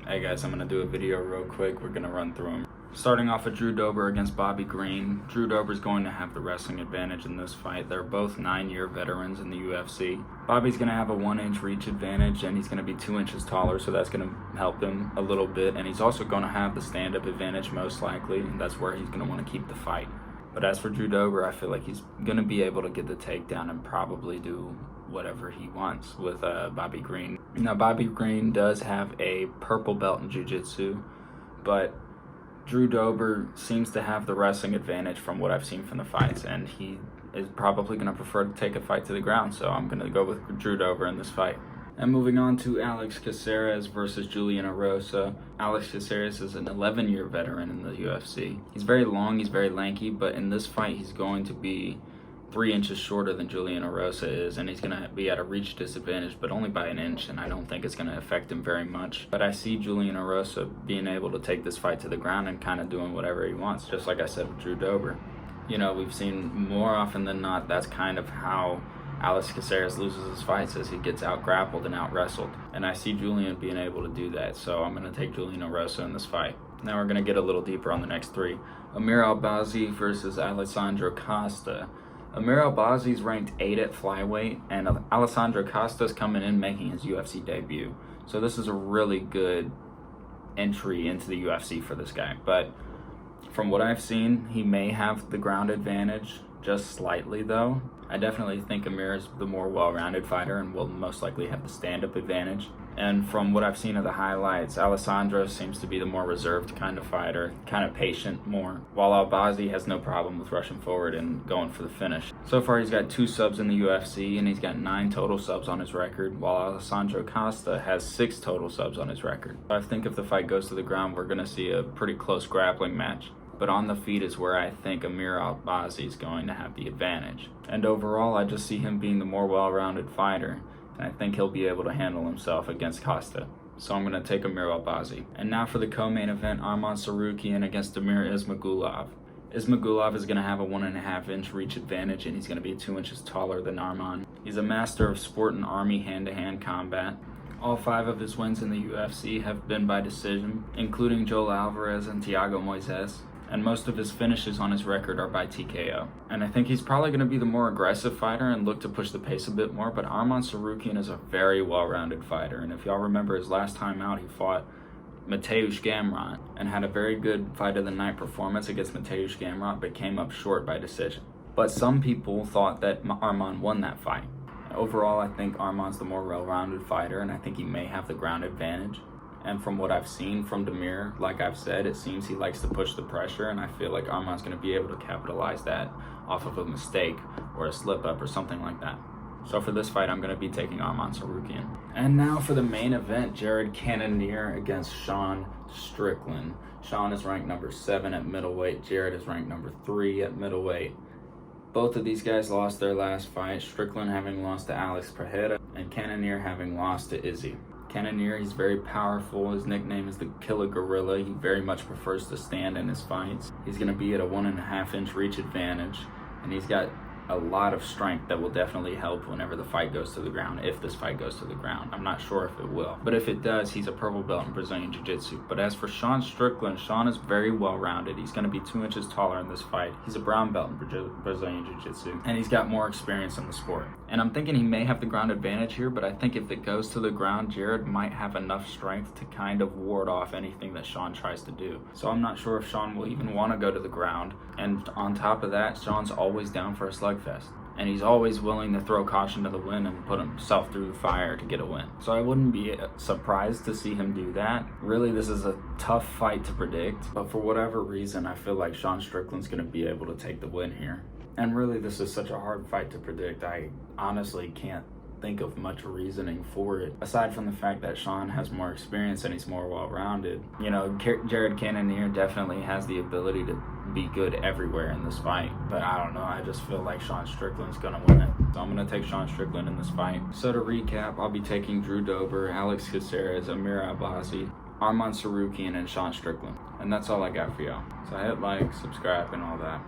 Hey guys, I'm going to do a video real quick. We're going to run through them. Starting off with Drew Dober against Bobby Green. Drew Dober's going to have the wrestling advantage in this fight. They're both 9-year veterans in the UFC. Bobby's going to have a 1-inch reach advantage, and he's going to be 2 inches taller, so that's going to help him a little bit. And he's also going to have the stand-up advantage most likely, and that's where he's going to want to keep the fight. But as for Drew Dober, I feel like he's going to be able to get the takedown and probably do whatever he wants with Bobby Green. Now, Bobby Green does have a purple belt in jiu-jitsu, but Drew Dober seems to have the wrestling advantage from what I've seen from the fights, and he is probably going to prefer to take a fight to the ground, so I'm going to go with Drew Dober in this fight. And moving on to Alex Caceres versus Julian Erosa. Alex Caceres is an 11-year veteran in the UFC. He's very long, he's very lanky, but in this fight he's going to be 3 inches shorter than Julian Erosa is, and he's going to be at a reach disadvantage, but only by 1 inch, and I don't think it's going to affect him very much. But I see Julian Erosa being able to take this fight to the ground and kind of doing whatever he wants, just like I said with Drew Dober. You know, we've seen more often than not, that's kind of how Alex Caceres loses his fights, as he gets out-grappled and out-wrestled. And I see Julian being able to do that, so I'm going to take Julian Erosa in this fight. Now we're going to get a little deeper on the next three. Amir Albazi versus Alessandro Costa. Amir Albazi's ranked 8 at flyweight, and Alessandro Costa's coming in making his UFC debut. So this is a really good entry into the UFC for this guy. But from what I've seen, he may have the ground advantage, just slightly though. I definitely think Amir is the more well-rounded fighter and will most likely have the stand-up advantage. And from what I've seen of the highlights, Alessandro seems to be the more reserved kind of fighter, kind of patient more, while Albazi has no problem with rushing forward and going for the finish. So far he's got 2 subs in the UFC, and he's got 9 total subs on his record, while Alessandro Costa has 6 total subs on his record. I think if the fight goes to the ground, we're going to see a pretty close grappling match. But on the feet is where I think Amir Albazi is going to have the advantage. And overall, I just see him being the more well-rounded fighter, and I think he'll be able to handle himself against Costa. So I'm going to take Amir Albazi. And now for the co-main event, Arman Tsarukyan against Damir Ismagulov. Ismagulov is going to have a 1.5-inch reach advantage, and he's going to be 2 inches taller than Arman. He's a master of sport and army hand-to-hand combat. All 5 of his wins in the UFC have been by decision, including Joel Alvarez and Thiago Moises. And most of his finishes on his record are by TKO. And I think he's probably going to be the more aggressive fighter and look to push the pace a bit more, but Arman Tsarukyan is a very well-rounded fighter, and if y'all remember his last time out, he fought Mateusz Gamrot and had a very good fight of the night performance against Mateusz Gamrot, but came up short by decision. But some people thought that Arman won that fight. Overall, I think Arman's the more well-rounded fighter, and I think he may have the ground advantage. And from what I've seen from Damir, like I've said, it seems he likes to push the pressure, and I feel like Arman's going to be able to capitalize that off of a mistake or a slip-up or something like that. So for this fight, I'm going to be taking Arman Tsarukyan. And now for the main event, Jared Cannonier against Sean Strickland. Sean is ranked number 7 at middleweight. Jared is ranked number 3 at middleweight. Both of these guys lost their last fight, Strickland having lost to Alex Pereira and Cannonier having lost to Izzy. Cannonier, he's very powerful. His nickname is the Killer Gorilla. He very much prefers to stand in his fights. He's going to be at a 1.5-inch reach advantage, and he's got a lot of strength that will definitely help whenever the fight goes to the ground, if this fight goes to the ground. I'm not sure if it will, but if it does, he's a purple belt in Brazilian Jiu-Jitsu. But as for Sean Strickland, Sean is very well-rounded. He's going to be 2 inches taller in this fight. He's a brown belt in Brazilian Jiu-Jitsu, and he's got more experience in the sport. And I'm thinking he may have the ground advantage here, but I think if it goes to the ground, Jared might have enough strength to kind of ward off anything that Sean tries to do. So I'm not sure if Sean will even want to go to the ground. And on top of that, Sean's always down for a slugfest. And he's always willing to throw caution to the wind and put himself through the fire to get a win. So I wouldn't be surprised to see him do that. Really, this is a tough fight to predict, but for whatever reason, I feel like Sean Strickland's going to be able to take the win here. And really, this is such a hard fight to predict. I honestly can't think of much reasoning for it, aside from the fact that Sean has more experience and he's more well-rounded. You know, Jared Cannonier definitely has the ability to be good everywhere in this fight, but I don't know, I just feel like Sean Strickland's gonna win it. So I'm gonna take Sean Strickland in this fight. So to recap, I'll be taking Drew Dober, Alex Caceres, Amir Albazi, Arman Tsarukyan, and Sean Strickland. And that's all I got for y'all. So hit like, subscribe, and all that.